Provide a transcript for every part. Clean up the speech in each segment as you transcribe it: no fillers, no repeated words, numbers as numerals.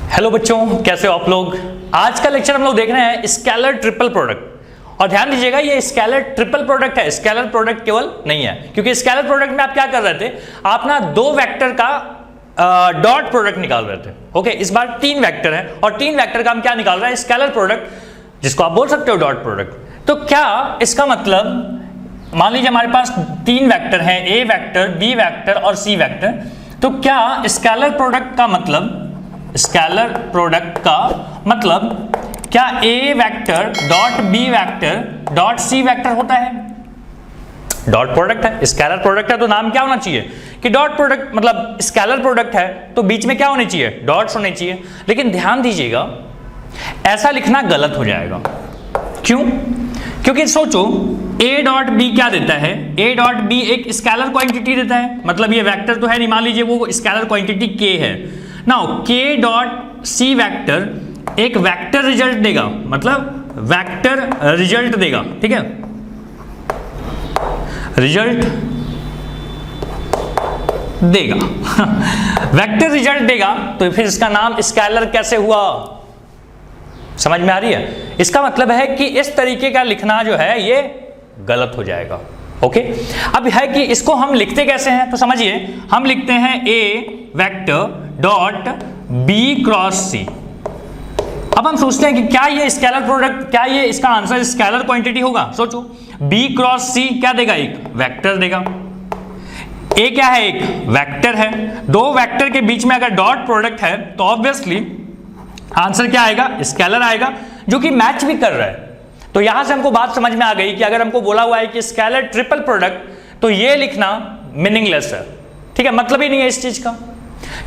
Hello बच्चों, कैसे हो आप लोग। आज का लेक्चर हम लोग देख रहे हैं स्केलर ट्रिपल प्रोडक्ट। और ध्यान दीजिएगा, ये स्केलर ट्रिपल प्रोडक्ट है, स्केलर प्रोडक्ट केवल नहीं है। क्योंकि स्केलर प्रोडक्ट में आप क्या कर रहे थे, आप ना दो वेक्टर का डॉट प्रोडक्ट निकाल रहे थे। ओके, इस बार तीन वेक्टर है और तीन वेक्टर का हम क्या निकाल रहे हैं, स्केलर प्रोडक्ट, जिसको आप बोल सकते हो डॉट प्रोडक्ट। तो क्या इसका मतलब, मान लीजिए हमारे पास तीन वेक्टर हैं, ए वेक्टर, बी वेक्टर और सी वेक्टर। तो क्या स्केलर प्रोडक्ट का मतलब, स्केलर प्रोडक्ट का मतलब क्या A vector dot B vector dot C vector होता है? डॉट प्रोडक्ट है, स्केलर प्रोडक्ट है, तो नाम क्या होना चाहिए कि डॉट प्रोडक्ट। मतलब स्केलर प्रोडक्ट है तो बीच में क्या होने चाहिए, डॉट्स होने चाहिए। लेकिन ध्यान दीजिएगा, ऐसा लिखना गलत हो जाएगा। क्यों? क्योंकि सोचो, a डॉट बी क्या देता है, a डॉट बी एक स्केलर क्वांटिटी देता है। मतलब ये वेक्टर तो है नहीं, मान लीजिए वो स्केलर क्वांटिटी k है। Now k dot C vector एक वेक्टर रिजल्ट देगा, मतलब वेक्टर रिजल्ट देगा, ठीक है, रिजल्ट देगा वेक्टर रिजल्ट देगा। तो फिर इसका नाम स्केलर कैसे हुआ? समझ में आ रही है? इसका मतलब है कि इस तरीके का लिखना जो है ये गलत हो जाएगा। ओके, अब है कि इसको हम लिखते कैसे हैं, तो समझिए, हम लिखते हैं A vector dot B cross सी। अब हम सोचते हैं कि क्या ये स्केलर प्रोडक्ट, क्या ये इसका आंसर स्केलर क्वांटिटी होगा? सोचो, बी क्रॉस सी क्या देगा, एक वेक्टर देगा। ए क्या है, एक वेक्टर है। दो वेक्टर के बीच में अगर डॉट प्रोडक्ट है तो ऑब्वियसली आंसर क्या आएगा, स्केलर आएगा, जो कि मैच भी कर रहा है। तो यहां से हमको बात समझ में आ गई कि अगर हमको बोला हुआ है कि स्केलर ट्रिपल प्रोडक्ट, तो ये लिखना मीनिंगलेस है, ठीक है, मतलब ही नहीं है इस चीज का।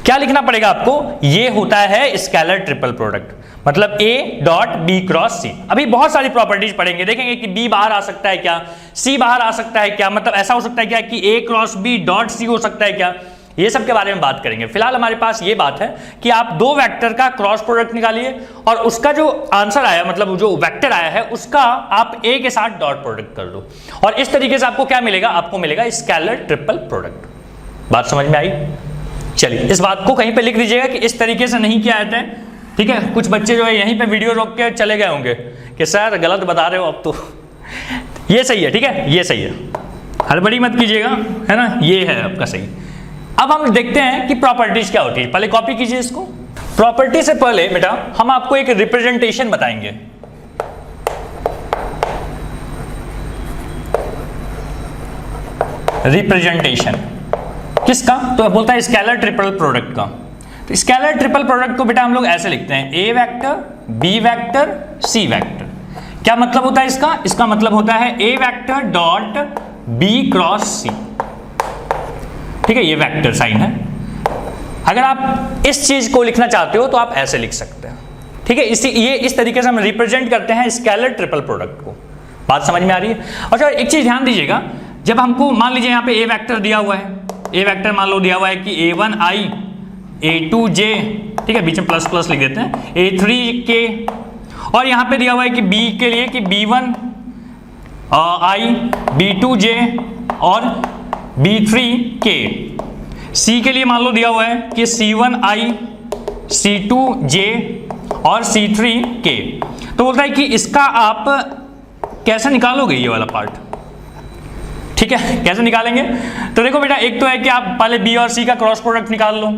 क्या लिखना पड़ेगा आपको, ये होता है स्केलर ट्रिपल प्रोडक्ट, मतलब ए डॉट बी क्रॉस सी। अभी बहुत सारी प्रॉपर्टीज पढ़ेंगे, देखेंगे कि बी बाहर आ सकता है क्या, सी बाहर आ सकता है क्या, मतलब ऐसा हो सकता है क्या कि ए क्रॉस बी डॉट सी हो सकता है क्या, ये सब के बारे में बात करेंगे। फिलहाल हमारे पास ये बात है कि आप दो वेक्टर का क्रॉस प्रोडक्ट निकालिए और उसका जो आंसर आया, मतलब जो वेक्टर आया है, उसका आप ए के साथ डॉट प्रोडक्ट कर दो और इस तरीके से आपको क्या मिलेगा, आपको मिलेगा स्केलर ट्रिपल प्रोडक्ट। बात समझ में आई? चलिए, इस बात को कहीं पे लिख दीजिएगा कि इस तरीके से नहीं किया जाता है, ठीक है। कुछ बच्चे जो है यहीं पे वीडियो रोक के चले गए होंगे कि सर गलत बता रहे हो अब तो ये सही है, ठीक है, ये सही है, हड़बड़ी मत कीजिएगा, है ना, ये है आपका सही। अब हम देखते हैं कि प्रॉपर्टीज क्या होती है। पहले कॉपी कीजिए इसको। प्रॉपर्टी से पहले बेटा हम आपको एक रिप्रेजेंटेशन बताएंगे। रिप्रेजेंटेशन किसका? तो बोलता है स्केलर ट्रिपल प्रोडक्ट का। तो स्केलर ट्रिपल प्रोडक्ट को बेटा हम लोग ऐसे लिखते हैं, A vector B vector C vector. क्या मतलब होता है इसका? इसका मतलब होता है A vector dot B cross C, ठीक है, ये वेक्टर साइन है। अगर आप इस चीज को लिखना चाहते हो तो आप ऐसे लिख सकते हैं, ठीक है। इस तरीके से हम रिप्रेजेंट करते हैं स्केलर ट्रिपल प्रोडक्ट को। बात समझ में आ रही है? अच्छा, एक चीज ध्यान दीजिएगा, जब हमको मान लीजिए यहाँ पे ए वेक्टर दिया हुआ है, ए वेक्टर मान लो दिया हुआ है कि a1i a2j, ठीक है, बीच में प्लस प्लस लिख देते हैं, a3k, और यहाँ पे दिया हुआ है कि b के लिए कि b1i b2j और b3k। c के लिए मान लो दिया हुआ है कि c1i c2j और c3k। तो बोलता है कि इसका आप कैसे निकालोगे ये वाला पार्ट, ठीक है, कैसे निकालेंगे? तो देखो बेटा, एक तो है कि आप पहले बी और सी का क्रॉस प्रोडक्ट निकाल लो,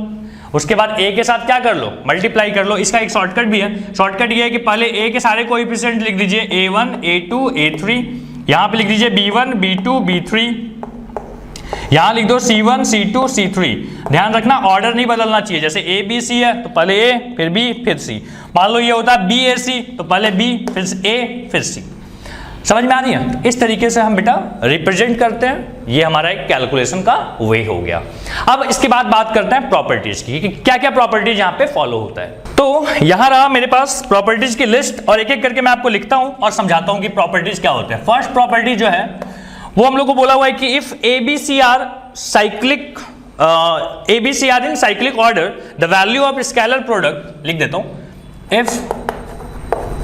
उसके बाद ए के साथ क्या कर लो, मल्टीप्लाई कर लो। इसका एक शॉर्टकट भी है, शॉर्टकट ये है कि पहले ए के सारे कोएफिशिएंट लिख दीजिए, a1 a2 a3, यहां पे लिख दीजिए b1 b2 b3, यहां लिख दो c1 c2 c3। ध्यान रखना, ऑर्डर नहीं बदलना चाहिए, जैसे ए बी सी है तो पहले ए फिर बी फिर सी। मान लो ये होता है बी ए सी तो पहले बी फिर ए फिर सी। समझ में आ रही है? इस तरीके से हम बेटा रिप्रेजेंट करते हैं, ये हमारा एक कैलकुलेशन का वे हो गया। अब इसके बाद बात करते हैं प्रॉपर्टीज की, कि क्या क्या प्रॉपर्टीज यहाँ पे फॉलो होता है। तो यहाँ रहा मेरे पास प्रॉपर्टीज की लिस्ट, और एक एक करके मैं आपको लिखता हूँ और समझाता हूँ कि प्रॉपर्टीज क्या होते हैं। फर्स्ट प्रॉपर्टी जो है वो हम लोग को बोला हुआ है कि if ABCR cyclic ABCR in cyclic order the value of scalar product, लिख देता हूं, if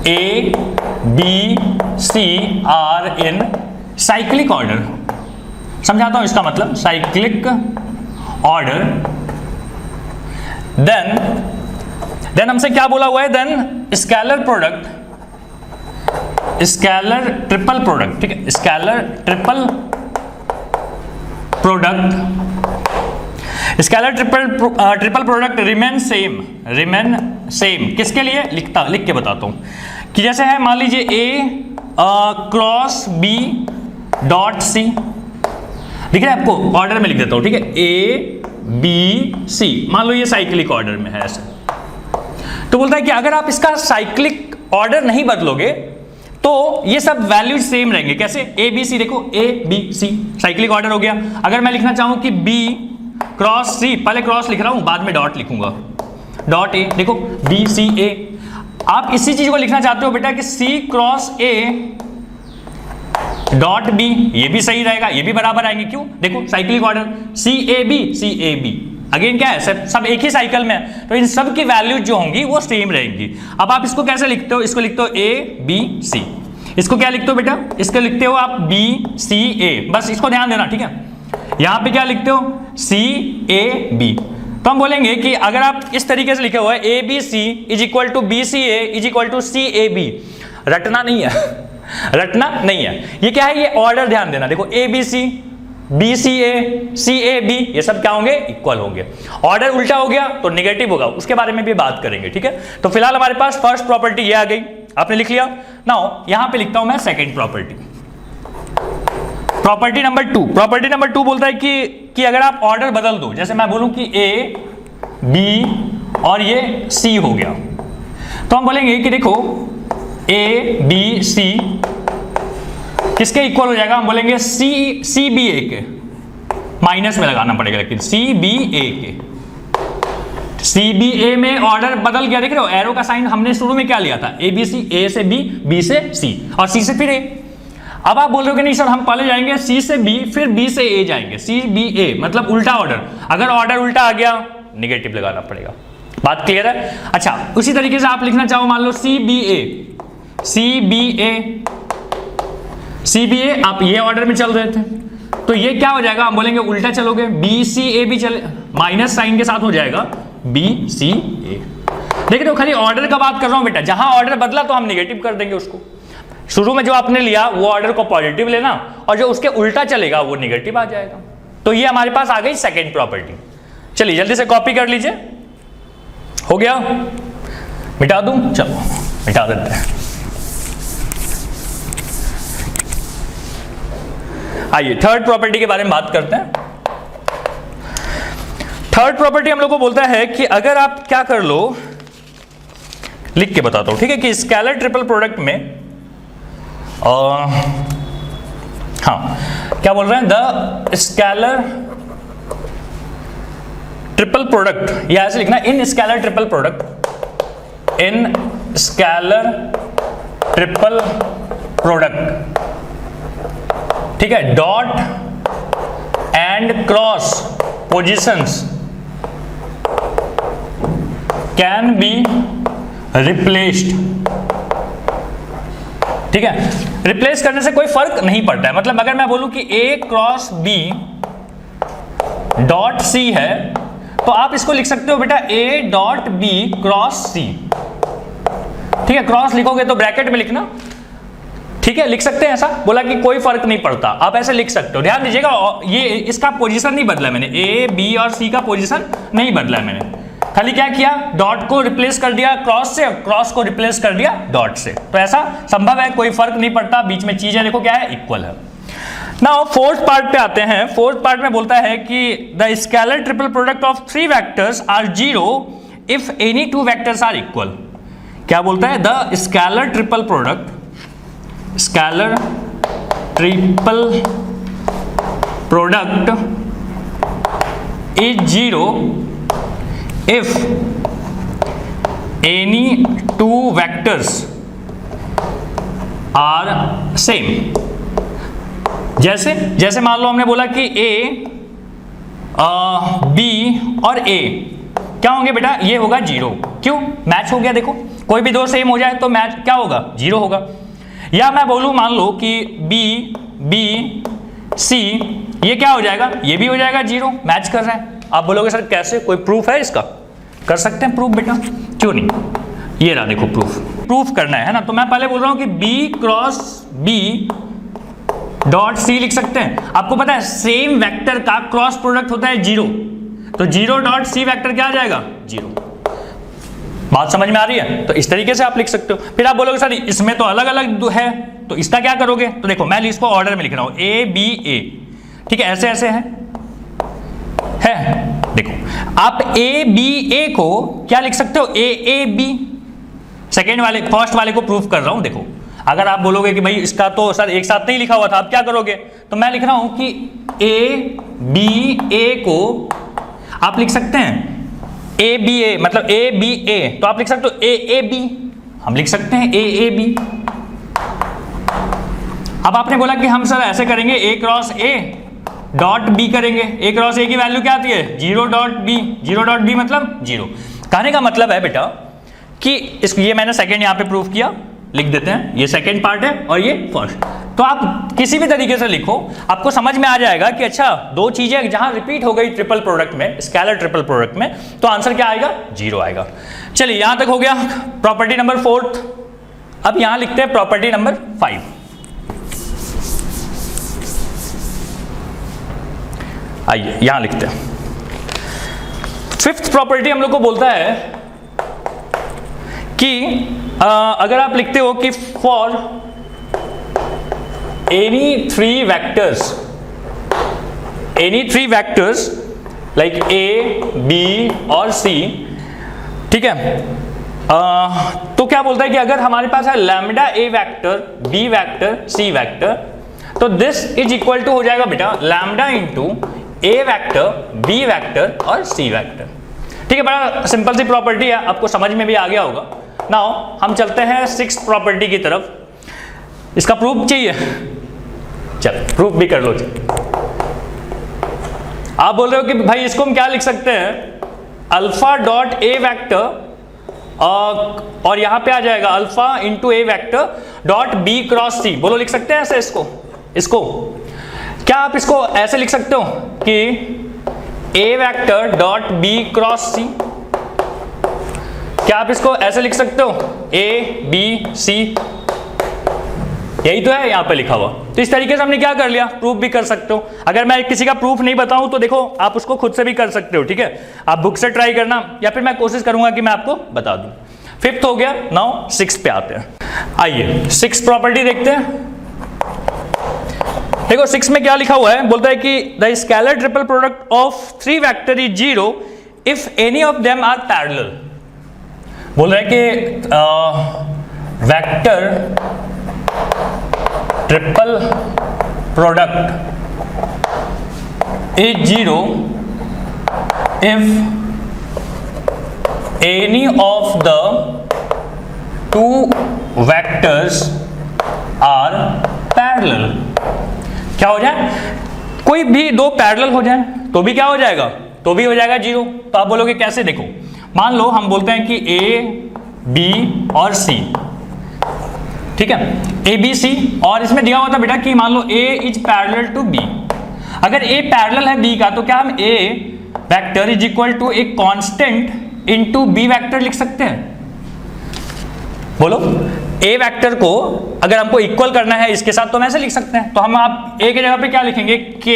A B C R in cyclic order, समझाता हूं इसका मतलब, साइक्लिक ऑर्डर, then देन हमसे क्या बोला हुआ है, then scalar product, scalar triple product, ठीक है, scalar triple product, scalar triple product remain same किसके लिए, लिख के बताता हूं कि जैसे है मान लीजिए ए क्रॉस बी डॉट सी, दिख रहा है आपको, ऑर्डर में लिख देता हूं, ठीक है, ए बी सी, मान लो ये साइक्लिक ऑर्डर में है ऐसे। तो बोलता है कि अगर आप इसका साइक्लिक ऑर्डर नहीं बदलोगे तो ये सब वैल्यूज सेम रहेंगे। कैसे, ए बी सी, देखो A B C cyclic order हो गया। अगर मैं लिखना चाहूं कि बी क्रॉस सी, पहले क्रॉस लिख रहा हूं बाद में डॉट लिखूंगा, डॉट ए, देखो बी सी ए। आप इसी चीज को लिखना चाहते हो बेटा कि सी क्रॉस ए डॉट बी, ये भी सही रहेगा, ये भी बराबर आएंगे, क्यों, देखो cyclic order, C A B, again क्या है, सब एक ही साइकिल में है, तो इन सब की वैल्यूज जो होंगी वो सेम रहेंगी। अब आप इसको कैसे लिखते हो, इसको लिखते हो ए बी सी, इसको क्या लिखते हो बेटा, इसको लिखते हो आप बी सी ए, बस इसको ध्यान देना, ठीक है। यहां पे क्या लिखते हो, सी ए बी। तो हम बोलेंगे कि अगर आप इस तरीके से लिखे हुए A B C is equal to B C A is equal to C A B, रटना नहीं है रटना नहीं है, ये क्या है, ये ऑर्डर ध्यान देना, देखो A B C, B C A B, ये सब क्या होंगे, इक्वल होंगे। ऑर्डर उल्टा हो गया तो नेगेटिव होगा, उसके बारे में भी बात करेंगे, ठीक है। तो फिलहाल हमारे पास फर्स्ट प्रॉपर्टी ये आ गई, आपने लिख लिया। नाउ यहां पे लिखता हूं मैं second property, property number two बोलता है कि अगर आप ऑर्डर बदल दो, जैसे मैं बोलूं कि ए बी और ये सी हो गया, तो हम बोलेंगे कि देखो ए बी सी किसके इक्वल हो जाएगा, हम बोलेंगे सी बी ए के, माइनस में लगाना पड़ेगा लेकिन सी बी ए के, सी बी ए में ऑर्डर बदल गया, देख रहे हो एरो का साइन हमने शुरू में क्या लिया था, ए बी सी, ए से बी, बी से सी और सी से फिर ए। अब आप बोल रहे हो कि नहीं सर हम पहले जाएंगे सी से बी फिर बी से ए जाएंगे, सी बी ए मतलब उल्टा ऑर्डर, अगर ऑर्डर उल्टा आ गया निगेटिव लगाना पड़ेगा, बात क्लियर है। अच्छा उसी तरीके से आप लिखना चाहो, मान लो सी बी ए, आप ये ऑर्डर में चल रहे थे तो ये क्या हो जाएगा, हम बोलेंगे उल्टा चलोगे, बी सी ए भी चले, माइनस साइन के साथ हो जाएगा बी सी ए। देखिए तो खाली ऑर्डर का बात कर रहा हूं बेटा, जहां ऑर्डर बदला तो हम निगेटिव कर देंगे उसको, शुरू में जो आपने लिया वो ऑर्डर को पॉजिटिव लेना और जो उसके उल्टा चलेगा वो निगेटिव आ जाएगा। तो ये हमारे पास आ गई सेकेंड प्रॉपर्टी। चलिए जल्दी से कॉपी कर लीजिए, हो गया, मिटा दूं, चलो मिटा देते हैं। आइए थर्ड प्रॉपर्टी के बारे में बात करते हैं। थर्ड प्रॉपर्टी हम लोग को बोलता है कि अगर आप क्या कर लो, लिख के बताता हूं, ठीक है, कि स्केलर ट्रिपल प्रोडक्ट में हाँ क्या बोल रहे हैं, द स्केलर ट्रिपल प्रोडक्ट, या ऐसे लिखना इन स्केलर ट्रिपल प्रोडक्ट, इन स्केलर ट्रिपल प्रोडक्ट, ठीक है, dot and cross positions can be replaced, ठीक है, रिप्लेस करने से कोई फर्क नहीं पड़ता है। मतलब अगर मैं बोलूं कि ए क्रॉस बी डॉट सी है तो आप इसको लिख सकते हो बेटा ए डॉट बी क्रॉस सी, ठीक है, क्रॉस लिखोगे तो ब्रैकेट में लिखना, ठीक है, लिख सकते हैं ऐसा, बोला कि कोई फर्क नहीं पड़ता, आप ऐसे लिख सकते हो। ध्यान दीजिएगा ये इसका पोजीशन नहीं बदला मैंने, ए बी और सी का पोजीशन नहीं बदला मैंने, खाली क्या किया, डॉट को रिप्लेस कर दिया क्रॉस से, क्रॉस को रिप्लेस कर दिया डॉट से, तो ऐसा संभव है, कोई फर्क नहीं पड़ता, बीच में चीजें देखो क्या है, इक्वल है। नाउ फोर्थ पार्ट पे आते हैं। फोर्थ पार्ट में बोलता है कि the scalar triple product of three vectors are zero if any two vectors are equal. क्या बोलता है, the scalar triple product, scalar triple product is zero if any two vectors are same। जैसे मान लो हमने बोला कि A B और A क्या होंगे बेटा, ये होगा जीरो, क्यों, मैच हो गया, देखो कोई भी दो सेम हो जाए तो मैच क्या होगा, जीरो होगा। या मैं बोलूं मान लो कि B C, ये क्या हो जाएगा, ये भी हो जाएगा जीरो, मैच कर रहा है। आप बोलोगे सर कैसे, कोई प्रूफ है इसका, कर सकते हैं प्रूफ बेटा, क्यों नहीं, ये रहा देखो प्रूफ करना है ना। तो मैं पहले बोल रहा हूं कि B cross B dot C लिख सकते हैं। आपको पता है सेम वेक्टर का क्रॉस प्रोडक्ट होता है 0, तो 0 डॉट C वेक्टर क्या आ जाएगा 0। बात समझ में आ रही है? तो इस तरीके से आप लिख सकते हो। फिर आप बोलोगे सर इसमें तो अलग अलग है, तो इसका क्या करोगे? तो देखो मैं इसको ऑर्डर में लिख रहा हूं A, ठीक है, ऐसे ऐसे है। देखो आप A को क्या लिख सकते हो A, सेकेंड वाले, फर्स्ट वाले को प्रूफ कर रहा हूं। देखो अगर आप बोलोगे कि भाई इसका तो सर एक साथ नहीं लिखा हुआ था, आप क्या करोगे? तो मैं लिख रहा हूं कि A को आप लिख सकते हैं ABA, मतलब ABA, तो आप लिख सकते हो AAB, हम लिख सकते हैं AAB। अब आपने बोला कि हम सर ऐसे करेंगे A cross A dot B करेंगे। A क्रॉस A की वैल्यू क्या आती है 0 डॉट B मतलब 0। कहने का मतलब है बेटा कि ये मैंने सेकंड यहां पे प्रूफ किया, लिख देते हैं, ये सेकंड पार्ट है और ये फर्स्ट। तो आप किसी भी तरीके से लिखो, आपको समझ में आ जाएगा कि अच्छा दो चीजें जहां रिपीट हो गई ट्रिपल प्रोडक्ट में, स्केलर ट्रिपल प्रोडक्ट में, तो आंसर क्या आएगा 0 आएगा। चलिए यहां तक हो गया प्रॉपर्टी नंबर 4। अब यहां लिखते हैं प्रॉपर्टी नंबर 5। आइए यहां लिखते हैं। 5th प्रॉपर्टी हम लोग को बोलता है कि अगर आप लिखते हो कि for any three vectors like A, B और C, ठीक है, तो क्या बोलता है कि अगर हमारे पास है lambda A vector, B vector, C vector, तो दिस इज इक्वल टू हो जाएगा बेटा lambda into A vector, B vector और C वैक्टर। ठीक है, बड़ा सिंपल सी प्रॉपर्टी है, आपको समझ में भी आ गया होगा। नाउ हम चलते हैं 6th प्रॉपर्टी की तरफ। इसका प्रूफ चाहिए, चल प्रूफ भी कर लो। आप बोल रहे हो कि भाई इसको हम क्या लिख सकते हैं, अल्फा डॉट A वैक्टर और यहां पे आ जाएगा alpha into A vector dot B cross C। बोलो लिख सकते हैं ऐसे इसको क्या आप इसको ऐसे लिख सकते हो कि A vector dot B cross C? क्या आप इसको ऐसे लिख सकते हो A, B, C? यही तो है यहां पे लिखा हुआ। तो इस तरीके से हमने क्या कर लिया, प्रूफ भी कर सकते हो। अगर मैं किसी का प्रूफ नहीं बताऊं तो देखो आप उसको खुद से भी कर सकते हो, ठीक है, आप बुक से ट्राई करना या फिर मैं कोशिश करूंगा कि मैं आपको बता दूं। 5th हो गया, नाउ 6th पे आते हैं। आइए 6th प्रॉपर्टी देखते हैं। देखो 6 में क्या लिखा हुआ है, बोलता है कि the scalar triple product of 3 vector is 0 if any of them are parallel. बोल रहा है कि vector triple product is 0 if any of the 2 vectors are parallel. क्या हो जाए, कोई भी दो पैरेलल हो जाए तो भी क्या हो जाएगा, तो भी हो जाएगा 0। तो आप बोलोगे कैसे, देखो मान लो हम बोलते हैं कि A, B और C, ठीक है, A, B, C, और इसमें दिया हुआ था बेटा कि मान लो A is parallel to B। अगर A पैरेलल है B का तो क्या हम A vector is equal to a constant into B vector लिख सकते हैं? बोलो, A वेक्टर को अगर हमको इक्वल करना है इसके साथ तो हम ऐसे लिख सकते हैं। तो हम आप A की जगह पे क्या लिखेंगे, K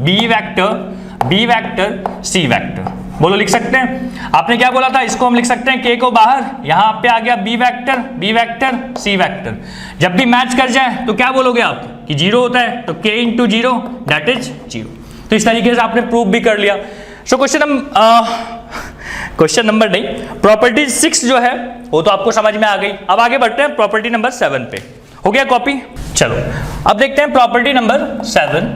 B vector C vector. बोलो लिख सकते हैं। आपने क्या बोला था, इसको हम लिख सकते हैं K को बाहर, यहां पे आ गया B वेक्टर C वेक्टर। जब भी मैच कर जाए तो क्या बोलोगे आप कि 0 होता है, तो K इंटू 0 दैट इज 0। तो इस तरीके से आपने प्रूफ भी कर लिया। सो क्वेश्चन नंबर नहीं, प्रॉपर्टी 6 जो है वो तो आपको समझ में आ गई। अब आगे बढ़ते हैं प्रॉपर्टी नंबर 7 पे। हो गया कॉपी? चलो अब देखते हैं प्रॉपर्टी नंबर 7।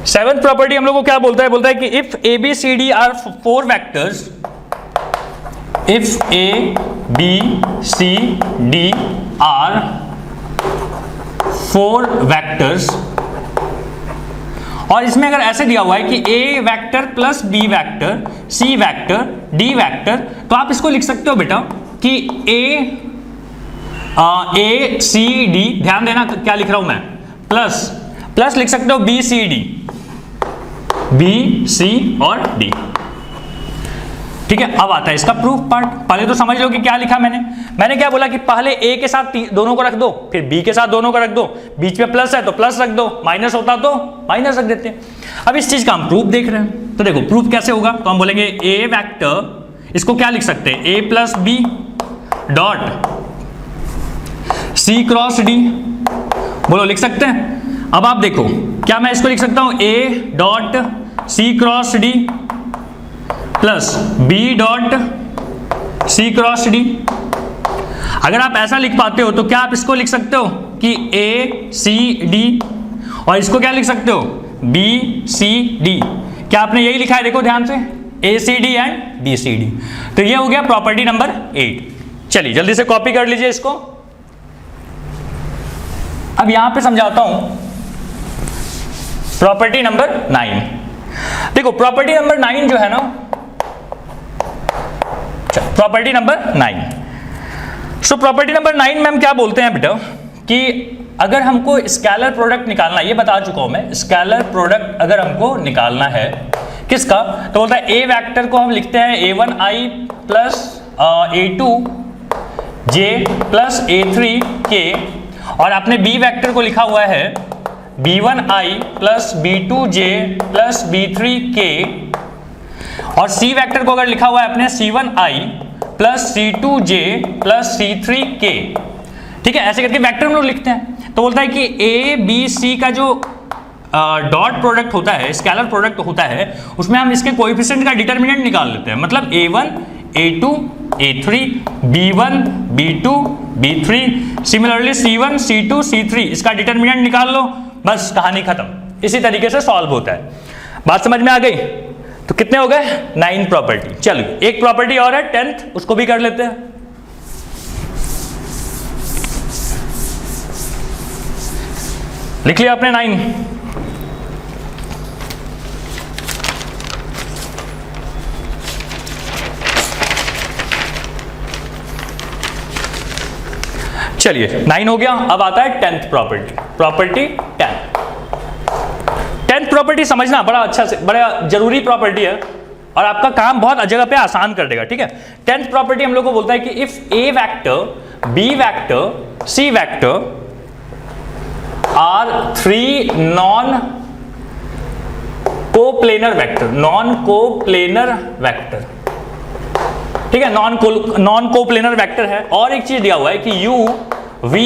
7th प्रॉपर्टी हम लोग को क्या बोलता है, बोलता है कि if A B C D are 4 vectors, if A B C D are 4 vectors, और इसमें अगर ऐसे दिया हुआ है कि A vector plus B vector, C vector, D vector, तो आप इसको लिख सकते हो बेटा कि A C D, ध्यान देना क्या लिख रहा हूं मैं, प्लस लिख सकते हो B C D, B C और D। ठीक है, अब आता है इसका प्रूफ पार्ट। पहले तो समझ लो कि क्या लिखा मैंने क्या बोला कि पहले ए के साथ दोनों को रख दो, फिर बी के साथ दोनों को रख दो, बीच में प्लस है तो प्लस रख दो, माइनस होता तो माइनस रख देते हैं। अब इस चीज का हम प्रूफ देख रहे हैं, तो देखो प्रूफ कैसे होगा, तो हम बोलेंगे ए वेक्टर, इसको क्या लिख सकते हैं, A plus B dot C cross D, बोलो लिख सकते हैं। अब आप देखो क्या मैं इसको लिख सकता हूं, A dot C cross D plus B dot C cross D. अगर आप ऐसा लिख पाते हो तो क्या आप इसको लिख सकते हो कि ए सी डी, और इसको क्या लिख सकते हो, बी सी डी। क्या आपने यही लिखा है, देखो ध्यान से, A C D and B C D. तो ये हो गया प्रॉपर्टी नंबर 8। चलिए जल्दी से कॉपी कर लीजिए इसको। अब यहां पे समझाता हूं प्रॉपर्टी नंबर 9। देखो प्रॉपर्टी नंबर 9 जो है ना, property number 9। So property number 9 में हम क्या बोलते हैं बेटा कि अगर हमको स्केलर प्रोडक्ट निकालना, ये बता चुका हूं मैं, स्केलर प्रोडक्ट अगर हमको निकालना है किसका, तो बोलता है ए वेक्टर को हम लिखते हैं a1i plus a2j plus a3k, और आपने बी वेक्टर को लिखा हुआ है b1i plus b2j plus b3k, और सी वेक्टर को अगर लिखा हुआ है अपने c1i plus c2j plus c3k। ठीक है, ऐसे करके वेक्टर हम लोग लिखते हैं। तो बोलता है कि ए बी सी का जो डॉट प्रोडक्ट होता है, स्केलर प्रोडक्ट होता है, उसमें हम इसके कोएफिशिएंट का डिटरमिनेंट निकाल लेते हैं। मतलब a1 a2 a3 b1 b2 b3, similarly c1 c2 c3, इसका डिटरमिनेंट निकाल लो, बस कहानी खत्म। इसी तरीके से सॉल्व होता है। बात समझ में आ गई? तो कितने हो गए, 9 प्रॉपर्टी। चलिए एक प्रॉपर्टी और है 10th, उसको भी कर लेते हैं। लिख लिया आपने 9। चलिए 9 हो गया। अब आता है 10th property, property 10। 10th property समझना बड़ा अच्छा से, बड़ा जरूरी प्रॉपर्टी है और आपका काम बहुत जगह पे आसान कर देगा। ठीक है, 10th प्रॉपर्टी हम लोग को बोलता है कि if A vector B vector C vector are 3 non coplanar vector, non coplanar vector, ठीक है, नॉन कोप्लेनर वेक्टर है। और एक चीज दिया हुआ है कि u v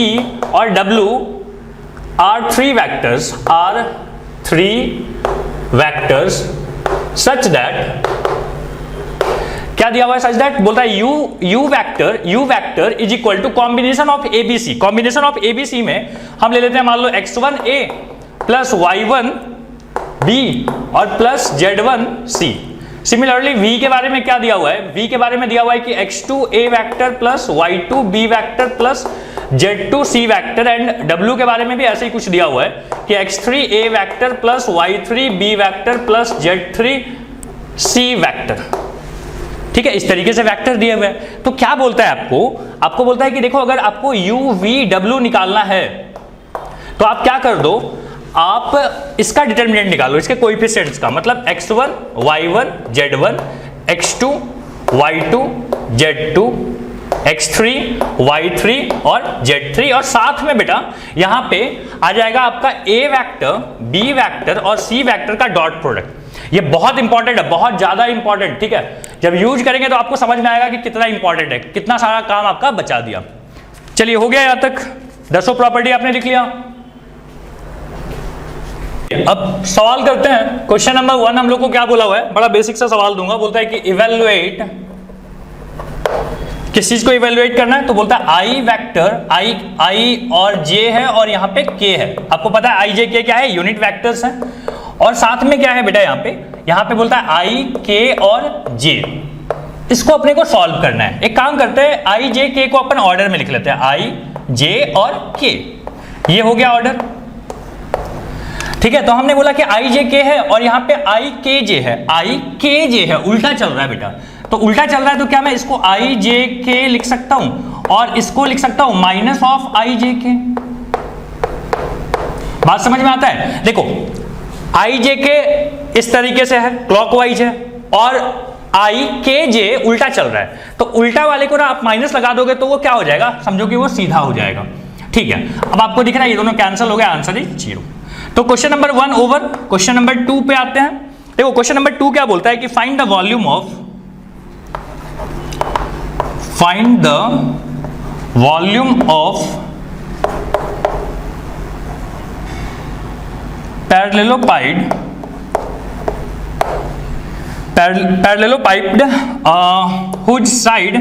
और w are 3 vectors, are 3 vectors such that, क्या दिया हुआ है, सच दैट बोलता है u vector is equal to combination of ABC. Combination of ABC में हम ले लेते हैं, मान लो x1 a plus y1 b और plus z1 c। Similarly v के बारे में क्या दिया हुआ है, v के बारे में दिया हुआ है कि x2 a vector plus y2 b vector plus z2 c vector, and w के बारे में भी ऐसे ही कुछ दिया हुआ है कि x3 a vector plus y3 b vector plus z3 c vector. ठीक है, इस तरीके से वेक्टर दिए हुए हैं। तो क्या बोलता है आपको बोलता है कि देखो अगर आपको u v w निकालना है तो आप क्या कर दो, आप इसका डिटरमिनेंट निकालो, इसके कोएफिशिएंट्स का, मतलब x1 y1 z1, x2 y2 z2, x3 y3 और z3, और साथ में बेटा यहां पे आ जाएगा आपका a वेक्टर b वेक्टर और c वेक्टर का डॉट प्रोडक्ट। ये बहुत इंपॉर्टेंट है, बहुत ज्यादा इंपॉर्टेंट। ठीक है, जब यूज करेंगे तो आपको समझ में आएगा कि कितना इंपॉर्टेंट है, कितना सारा काम आपका बचा दिया। चलिए हो गया यहां तक, 10 प्रॉपर्टी आपने लिख लिया। अब सवाल करते हैं। क्वेश्चन नंबर 1 हम लोग को क्या बोला हुआ है, बड़ा बेसिक सा सवाल दूंगा। बोलता है कि इवेल्युएट, किस चीज को इवेल्युएट करना है, तो बोलता है आई वेक्टर, आई और जे है और यहाँ पे के है। आपको पता है आई जे के क्या है, यूनिट वेक्टर्स हैं, और साथ में क्या है बेटा यहाँ पे बोलता है आई के और जे। इसको अपने को सॉल्व करना है। एक काम करते हैं, आई जे के को अपन ऑर्डर में लिख लेते हैं, आई जे और के, ये हो गया ऑर्डर। ठीक है, तो हमने बोला कि आई जे के है और यहाँ पे आई के जे है, आई के जे है, उल्टा चल रहा है बेटा। तो उल्टा चल रहा है तो क्या मैं इसको आई जे के लिख सकता हूं और इसको लिख सकता हूं माइनस ऑफ आई जे के। बात समझ में आता है? देखो आई जे के इस तरीके से है, क्लॉकवाइज है, और आई के जे उल्टा चल रहा है, तो उल्टा वाले को ना आप माइनस लगा दोगे तो वो क्या हो जाएगा, समझो कि वो सीधा हो जाएगा। ठीक है, अब आपको दिख रहा है ये दोनों कैंसिल हो गया, आंसर इज 0। तो question number 1 over. Question number 2 पे आते हैं। देखो क्वेश्चन नंबर 2 क्या बोलता है कि find the volume of parallelepiped whose sides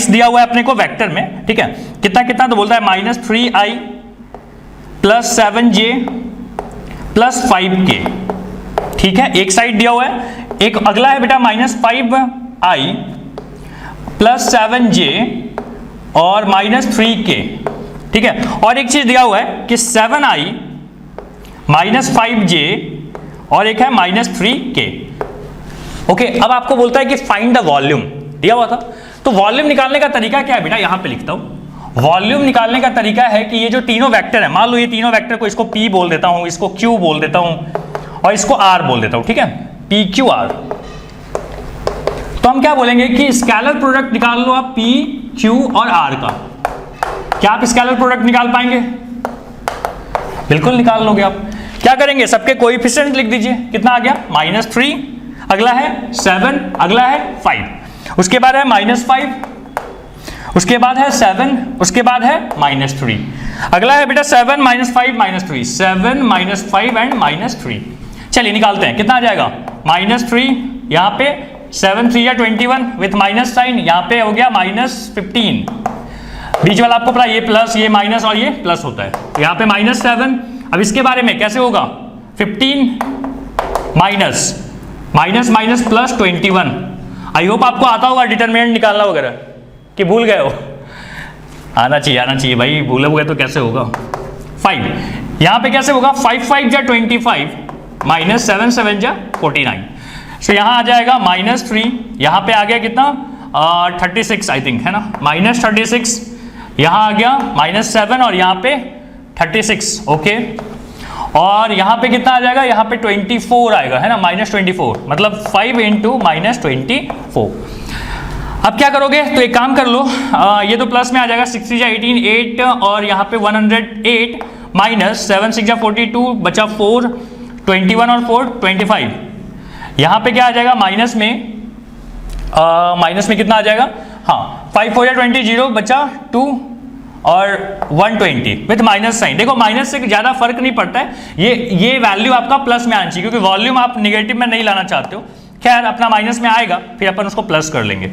दिया हुआ है अपने को वेक्टर में। ठीक है, कितना कितना, तो बोलता है -3i + 7j + 5k। ठीक है, एक साइड दिया हुआ है, एक अगला है बेटा -5i + 7j और -3k। ठीक है, और एक चीज दिया हुआ है कि 7i -5j और एक है -3k। ओके, अब आपको बोलता है कि फाइंड द वॉल्यूम, दिया हुआ था। तो वॉल्यूम निकालने का तरीका क्या है बेटा, यहां पे लिखता हूं। वॉल्यूम निकालने का तरीका है कि ये जो तीनों वेक्टर है, मान लो ये तीनों वेक्टर को, इसको P बोल देता हूं, इसको Q बोल देता हूं और इसको R बोल देता हूं। ठीक है, PQR। तो हम क्या बोलेंगे कि स्केलर प्रोडक्ट निकाल लो आप P, Q और R का। क्या आप स्केलर प्रोडक्ट निकाल पाएंगे? बिल्कुल निकाल लोगे आप। क्या करेंगे, सबके कोएफिशिएंट लिख दीजिए। कितना आ गया, -3, अगला है 7, अगला है 5, उसके बाद है -5, उसके बाद है 7, उसके बाद है -3, अगला है बेटा 7 -5 -3, 7 -5 एंड -3। चलिए निकालते हैं, कितना आ जाएगा, -3, यहाँ पे 7 3 या 21 विथ माइनस साइन, यहाँ पे हो गया -15। बीच वाला आपको पता, ये प्लस, ये माइनस और ये प्लस होता है, यहाँ पे -7। अब इसके बारे में कैसे होगा, 15 minus minus plus 21। I hope आपको आता होगा डिटरमिनेंट निकालना वगैरह, कि भूल गए हो? आना चाहिए भाई, भूले हुए तो कैसे होगा। 5 यहाँ पे कैसे होगा, 5 5 जा 25 -7 7 जा 49। सो यहाँ आ जाएगा -3, यहाँ पे आ गया कितना 36 आई थिंक, है ना, -36, यहाँ आ गया -7 और यहाँ पे 36। ओके, और यहाँ पे कितना आ जाएगा, यहाँ पे 24 आएगा, है ना, -24, मतलब 5 × -24। अब क्या करोगे, तो एक काम कर लो, ये तो प्लस में आ जाएगा, 6 या 18 8 और यहाँ पे 108 -7 6 या 42 बचा 4, 21 और 4 25। यहाँ पे क्या आ जाएगा, माइनस में कितना आ जाएगा, हाँ 5 4 या 20 0 बचा 2 और 120 विथ माइनस साइन। देखो माइनस से ज़्यादा फर्क नहीं पड़ता है, ये वैल्यू आपका प्लस में आनी चाहिए, क्योंकि वॉल्यूम आप निगेटिव में नहीं लाना चाहते हो। खैर अपना माइनस में आएगा, फिर अपन उसको प्लस कर लेंगे।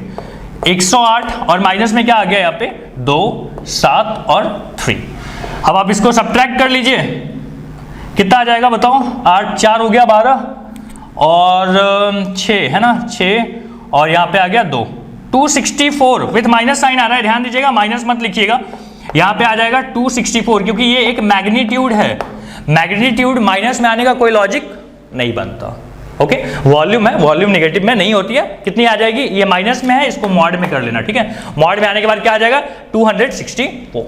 108 और माइनस में क्या आ गया, यहाँ पे 2 7 और 3। अब आप इसको सब्ट्रैक्ट कर लीजिए, कितना आ जाएगा बताओ, 8 4 हो गया 12 और 6, है ना, 6 और यहाँ पे आ गया 2, 264 विथ माइनस साइन आ रहा है, ध्यान दीजिएगा, माइनस मत लिखिएगा। यहाँ पे आ जाएगा 264, क्योंकि ये एक मैग्नीट्यूड है, मैग्नीट्यूड माइनस में आने का कोई लॉजिक नहीं बनता। ओके, वॉल्यूम है, वॉल्यूम नेगेटिव में नहीं होती है। कितनी आ जाएगी, ये माइनस में है, इसको मॉड में कर लेना। ठीक है, मॉड में आने के बाद क्या आ जाएगा, 264।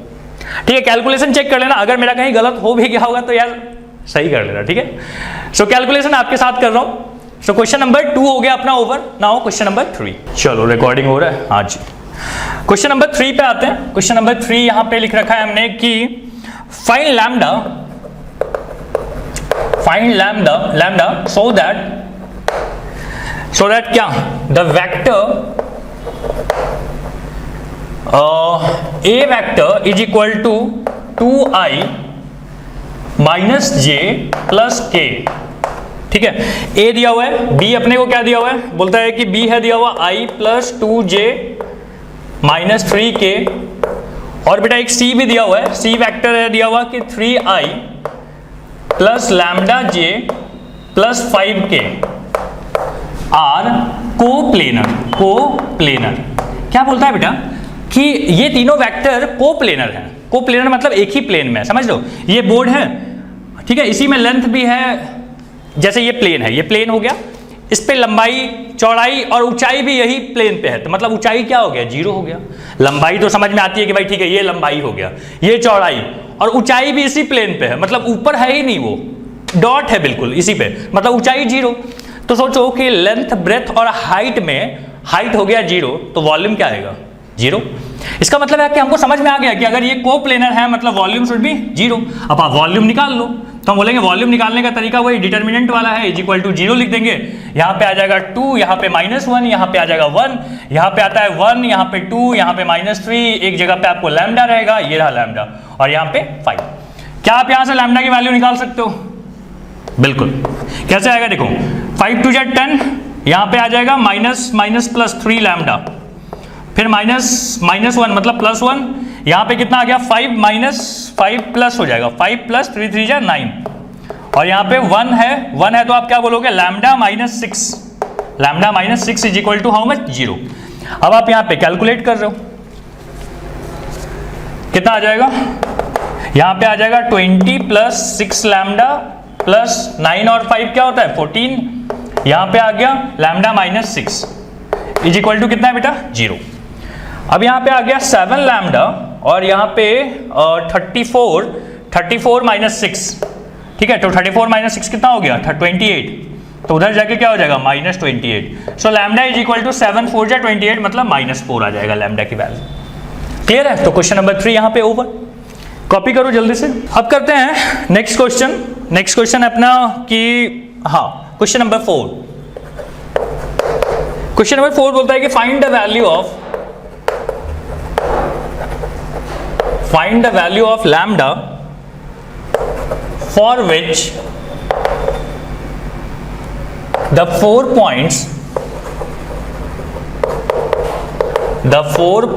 ठीक है, कैलकुलेशन चेक कर लेना, अगर मेरा कहीं गलत हो भी गया होगा तो यार सही कर लेना। ठीक है, सो कैलकुलेशन आपके साथ कर रहा हूं। सो क्वेश्चन नंबर 2 हो गया अपना ओवर। Now question number 3। चलो रिकॉर्डिंग हो रहा है, हाँ जी। क्वेश्चन नंबर 3 पे आते हैं। क्वेश्चन नंबर 3 यहां पे लिख रखा है हमने कि फाइंड लैम्डा सो दैट क्या, the vector A vector is equal to 2i -j + k। ठीक है, ए दिया हुआ है, बी अपने को क्या दिया हुआ है, बोलता है कि बी है दिया हुआ i + 2j -3k, और बेटा एक सी भी दिया हुआ है, सी वेक्टर है दिया हुआ कि 3i + λj + 5k are coplanar. क्या बोलता है बेटा कि ये तीनों वेक्टर कोप्लेनर हैं। कोप्लेनर मतलब एक ही प्लेन में, समझ लो, ये बोर्ड है, ठीक है, इसी में लेंथ भी है, जैसे ये प्लेन है, ये प्लेन हो गया, इस पे लंबाई चौड़ाई और ऊंचाई भी यही प्लेन पे है, तो मतलब ऊंचाई क्या हो गया, 0 हो गया। लंबाई तो समझ में आती है कि भाई ठीक है, ये लंबाई हो गया, ये चौड़ाई और ऊंचाई भी इसी प्लेन पे है, मतलब ऊपर है ही नहीं वो, डॉट है बिल्कुल इसी पे, मतलब ऊंचाई 0। तो सोचो कि लेंथ, ब्रेथ और हाइट में हाइट हो गया 0, तो वॉल्यूम क्या आएगा 0। इसका मतलब है कि हमको समझ में आ गया कि अगर ये कोप्लेनर है मतलब वॉल्यूम शुड बी 0। अब आप वॉल्यूम निकाल लो, तो हम बोलेंगे वॉल्यूम निकालने का तरीका वही डिटर्मिनेंट वाला है, इज इक्वल टू 0 लिख देंगे। यहाँ पे आ जाएगा 2, यहाँ पे -1, यहाँ पे आ जाएगा 1, यहाँ पे आता है 1, यहाँ पे 2, यहाँ पे -3, एक जगह पे आपको लैम्डा रहेगा, ये रहा लैम्डा, और यहाँ पे 5। क्या आप यहाँ से लैम्डा की वैल्यू निकाल सकते हो? बिल्कुल। कैसे आएगा देखो, 5 2 10, यहाँ पे आ जाएगा -+3 लैम्डा, फिर -1 मतलब +1, यहाँ पे कितना आ गया 5 -5 प्लस हो जाएगा 5 + 3 3 जा 9, और यहाँ पे 1 है तो आप क्या बोलोगे lambda -6, lambda -6 is equal to how much 0। अब आप यहाँ पे कैलकुलेट कर रहे हो, कितना आ जाएगा, यहाँ पे आ जाएगा 20 + 6 लैम्डा प्लस 9 और 5 क्या होता है 14, यहाँ पे आ गया लैम्डा -6 इज इक्वल टू कितना है बेटा 0। अब यहाँ पे आ गया 7 लैम्डा और यहाँ पे 34 - 6, ठीक है, तो 34 - 6 कितना हो गया 28, तो उधर जाके क्या हो जाएगा -28। So lambda is equal to 7 4 जा 28, मतलब -4 आ जाएगा लैम्डा की वैल्यू। क्लियर है? तो क्वेश्चन नंबर 3 यहाँ पे ओवर। कॉपी करो जल्दी से। अब करते हैं नेक्स्ट क्वेश्चन। नेक्स्ट क्वेश्चन अपना कि हाँ क्वेश्चन नंबर 4। क्वेश्चन नंबर 4 बोलता है कि find the value of lambda for which the 4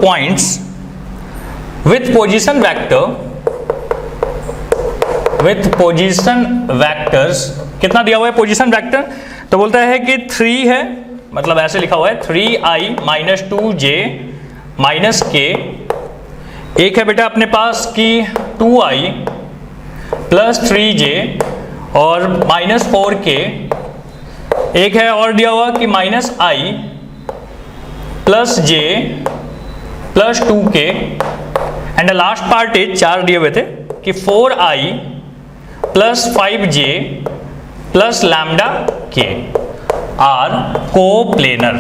points with position vectors कितना दिया हुआ है पोजीशन वेक्टर, तो बोलता है कि 3 है, मतलब ऐसे लिखा हुआ है 3i - 2j - k। एक है बेटा अपने पास कि 2i + 3j और -4k। एक है और दिया हुआ कि -i + j + 2k, and the last part is 4 दिए हुए थे कि 4i + 5j + lambda k are coplanar.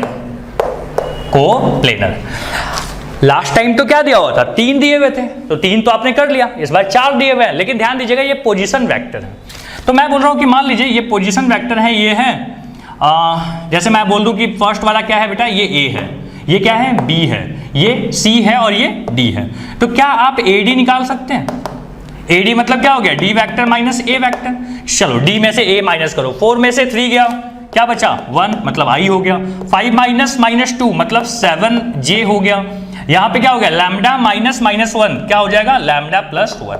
Last time तो क्या दिया हुआ था 3 दिए हुए थे, तो 3 तो आपने कर लिया, इस बार 4 दिए हुए हैं, लेकिन ध्यान दीजिएगा ये पोजीशन वेक्टर है। तो मैं बोल रहा हूं कि मान लीजिए ये पोजीशन वेक्टर है, ये है जैसे मैं बोल दूं कि फर्स्ट वाला क्या है बेटा, ये A है, ये क्या है B है, ये C है और ये D है। तो क्या आप AD निकाल सकते हैं? AD मतलब क्या हो गया D vector minus A vector. चलो D में से A माइनस करो, 4 में से 3 गया, क्या बचा 1 मतलब I हो गया, 5 - -2 मतलब 7J हो गया। यहां पे क्या हो गया लैम्डा -1 क्या हो जाएगा लैम्डा +1,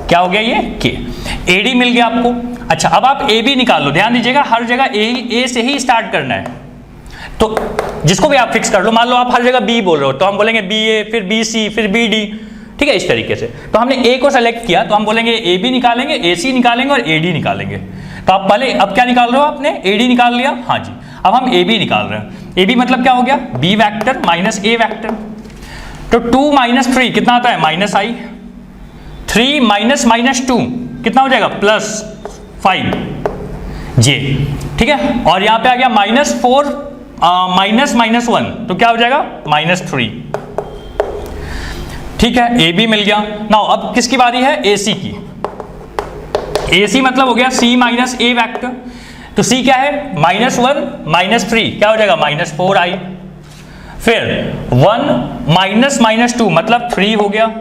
क्या हो गया ये K। AD मिल गया आपको। अच्छा अब आप AB निकाल लो, ध्यान दीजिएगा हर जगह A से ही स्टार्ट करना है, तो जिसको भी आप फिक्स कर लो। मान लो आप हर जगह B बोल रहे हो तो हम बोलेंगे BA, फिर BC, फिर BD, ठीक है, इस तरीके से। तो हमने A को सेलेक्ट किया तो हम बोलेंगे AB निकालेंगे, AC निकालेंगे और AD निकालेंगे। तो आप पहले अब क्या निकाल रहे हो, आपने AD निकाल लिया, हाँ जी। अब हम AB निकाल रहे हैं। AB मतलब क्या हो गया B vector minus A vector. तो 2 - 3 कितना आता है -I, 3 - -2 कितना हो जाएगा +5J, ठीक है। और यहाँ पे आ गया -4 -1 तो क्या हो जाएगा -3, ठीक है। AB मिल गया। नाउ अब किसकी बारी है AC की। AC मतलब हो गया C - A वेक्टर, तो C क्या है -1 - 3 क्या हो जाएगा -4I, फिर 1 - -2 मतलब 3 हो गया।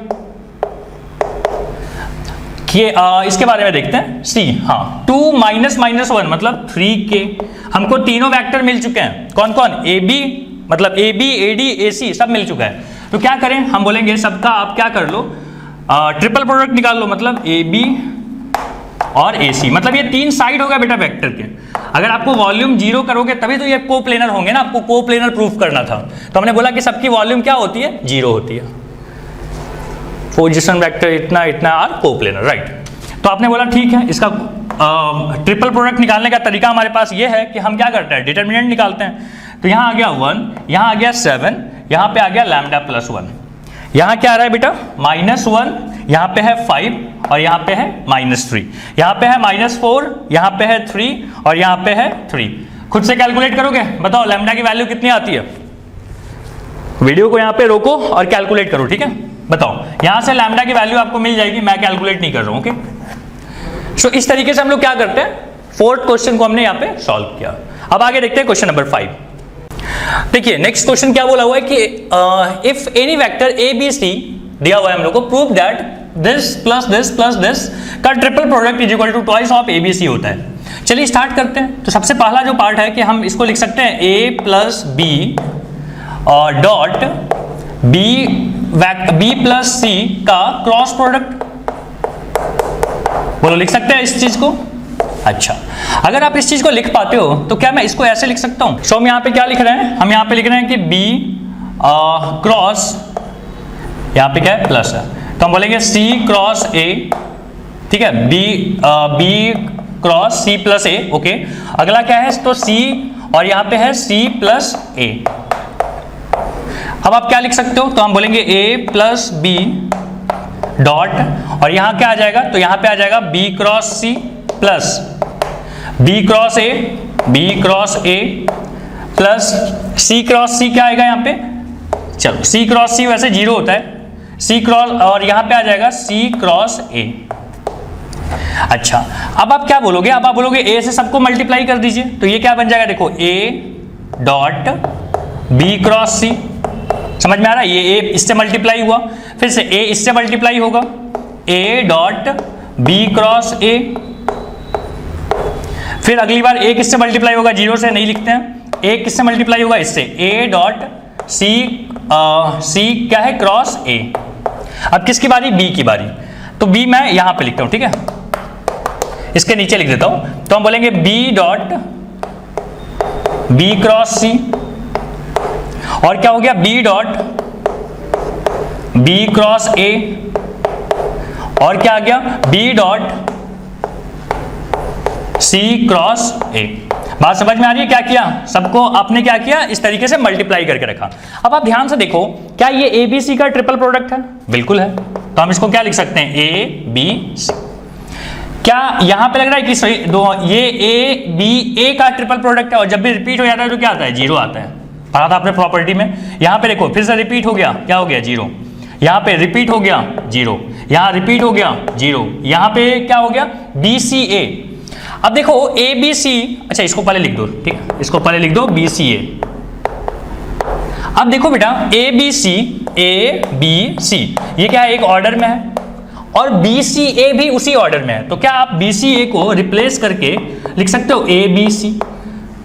इसके बारे में देखते हैं C, हाँ 2 - -1 मतलब 3K। हमको तीनों वेक्टर मिल चुके हैं, कौन कौन AB मतलब AB AD AC सब मिल चुका है। तो क्या करें, हम बोलेंगे सबका आप क्या कर लो ट्रिपल प्रोडक्ट निकाल लो, मतलब AB और AC, मतलब ये 3 साइड हो गया बेटा वेक्टर के। अगर आपको वॉल्यूम 0 करोगे तभी तो ये कोप्लेनर होंगे ना, आपको कोप्लेनर प्रूफ करना था। तो हमने बोला कि सबकी वॉल्यूम क्या होती है 0 होती है, पोजीशन वेक्टर इतना इतना और कोप्लेनर, राइट। तो आपने बोला ठीक है, इसका ट्रिपल प्रोडक्ट निकालने का तरीका हमारे पास ये है कि हम क्या करते हैं डिटर्मिनेंट निकालते हैं। तो यहाँ आ गया 1, यहाँ आ गया 7, यहाँ पे आ गया लैम्डा +1, यहाँ क्या आ रहा है बेटा -1, यहाँ पे है 5 और यहाँ पे है -3, यहाँ पे है -4, यहाँ पे है 3 और यहाँ पे है 3। खुद से कैलकुलेट करोगे, बताओ लैम्डा की वैल्यू कितनी आती है। वीडियो को यहाँ पे रोको और कैलकुलेट करो, ठीक है। बताओ यहाँ से लैम्डा की वैल्यू आपको मिल जाएगी, मैं कैलकुलेट नहीं कर रहा हूँ, ओके। सो इस तरीके से हम लोग क्या करते हैं, फोर्थ क्वेश्चन को हमने यहाँ पे सॉल्व किया। अब आगे देखते हैं क्वेश्चन नंबर 5। देखिए नेक्स्ट क्वेश्चन क्या बोला हुआ है कि if any vector A B C दिया हुआ है हम लोग को, prove that this plus this का triple product is equal to twice of A B C होता है। चलिए स्टार्ट करते हैं। तो सबसे पहला जो पार्ट है कि हम इसको लिख सकते हैं ए प्लस बी और डॉट बी प्लस सी का क्रॉस प्रोडक्ट, बोलो लिख सकते हैं इस चीज को। अच्छा, अगर आप इस चीज को लिख पाते हो तो क्या मैं इसको ऐसे लिख सकता हूं। सो हम यहाँ पे क्या लिख रहे हैं, हम यहाँ पे लिख रहे हैं कि बी क्रॉस, यहाँ पे क्या है प्लस है, तो हम बोलेंगे सी क्रॉस ए, ठीक है, बी क्रॉस सी प्लस ए, ओके। अगला क्या है, तो सी और यहाँ पे है सी प्लस ए। अब आप क्या लिख सकते हो, तो हम बोलेंगे ए प्लस बी डॉट और यहाँ क्या आ जाएगा, तो यहाँ पे आ जाएगा B cross C plus B cross A plus C cross C, क्या आएगा यहाँ पे, चलो सी क्रॉस सी वैसे 0 होता है, सी क्रॉस और यहाँ पे आ जाएगा सी क्रॉस ए। अच्छा, अब आप क्या बोलोगे, अब आप बोलोगे ए से सबको मल्टीप्लाई कर दीजिए, तो ये क्या बन जाएगा, देखो ए डॉट बी क्रॉस सी, समझ में आ रहा है, ये ए इससे मल्टीप्लाई हुआ, फिर से ए इससे मल्टीप्लाई होगा, A dot B cross A, फिर अगली बार ए किससे मल्टीप्लाई होगा, 0 से नहीं लिखते हैं, ए किससे मल्टीप्लाई होगा, इससे, ए डॉट सी क्या है क्रॉस ए। अब किसकी बारी, बी की बारी, तो बी मैं यहां पे लिखता हूं, ठीक है, इसके नीचे लिख देता हूं, तो हम बोलेंगे B dot B cross C और क्या हो गया, B dot B cross A और क्या आ गया, B dot C cross A. बात समझ में आ रही है, क्या किया, सबको आपने क्या किया, इस तरीके से मल्टीप्लाई करके रखा। अब आप ध्यान से देखो, क्या ये ए बी सी का ट्रिपल प्रोडक्ट है, बिल्कुल है, तो हम इसको क्या लिख सकते हैं, ए बी सी। क्या यहां पे लग रहा है कि सही दो, ये ए बी ए का ट्रिपल प्रोडक्ट है और जब भी रिपीट हो जाता है तो क्या आता है, 0 आता है, पढ़ा था आपने प्रॉपर्टी में। यहां पे देखो फिर से रिपीट हो गया, क्या हो गया, 0, यहां पे रिपीट हो गया 0, यहां रिपीट हो गया 0, यहां पे क्या हो गया, बी सी ए। अब देखो ए बी सी, अच्छा इसको पहले लिख दो, ठीक है, इसको पहले लिख दो बी सी ए। अब देखो बेटा ए बी सी, ये क्या है, एक ऑर्डर में है और बी सी ए भी उसी ऑर्डर में है, तो क्या आप बी सी ए को रिप्लेस करके लिख सकते हो ए बी सी।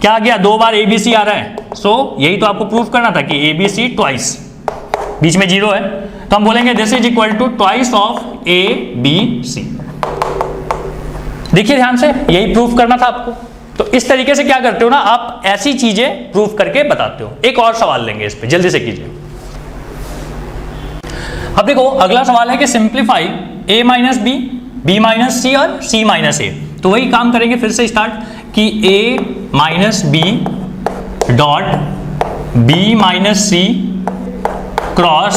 क्या आ गया, 2 बार ए बी सी आ रहा है, सो यही तो आपको प्रूफ करना था कि ए बी सी ट्वाइस, बीच में 0 है, तो हम बोलेंगे this is equal to twice of A B C. देखिए ध्यान से, यही प्रूफ करना था आपको। तो इस तरीके से क्या करते हो ना, आप ऐसी चीजें प्रूफ करके बताते हो। एक और सवाल लेंगे इस पे, जल्दी से कीजिए। अब देखो अगला सवाल है कि simplify a minus B, B minus C और सी माइनस ए। तो वही काम करेंगे फिर से स्टार्ट कि a minus B dot B minus C cross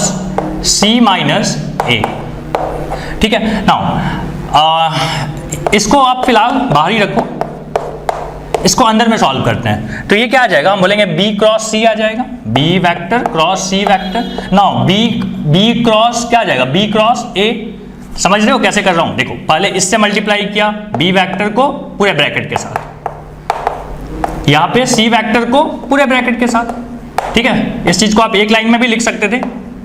C minus A, ठीक है। नाउ इसको आप फिलहाल बाहर ही रखो, इसको अंदर में सॉल्व करते हैं। तो ये क्या आ जाएगा, हम बोलेंगे b क्रॉस c आ जाएगा, b vector cross c vector. Now b cross क्या आ जाएगा, b क्रॉस a। समझ रहे हो कैसे कर रहा हूं, देखो पहले इससे मल्टीप्लाई किया b वेक्टर को पूरे ब्रैकेट के साथ, यहां पे c वेक्टर को पूरे ब्रैकेट के साथ, ठीक है। इस चीज को आप एक लाइन में भी लिख सकते थे।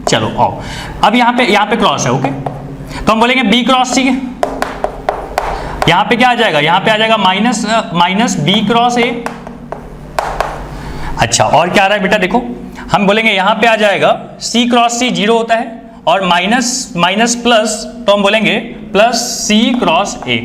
चलो आओ, अब यहां पे क्रॉस है, ओके, तो हम बोलेंगे b क्रॉस c। यहां पे क्या आ जाएगा, यहां पे आ जाएगा माइनस बी क्रॉस ए। अच्छा, और क्या आ रहा है बेटा, देखो हम बोलेंगे यहां पे आ जाएगा सी क्रॉस सी 0 होता है और माइनस प्लस, तो हम बोलेंगे प्लस सी क्रॉस ए।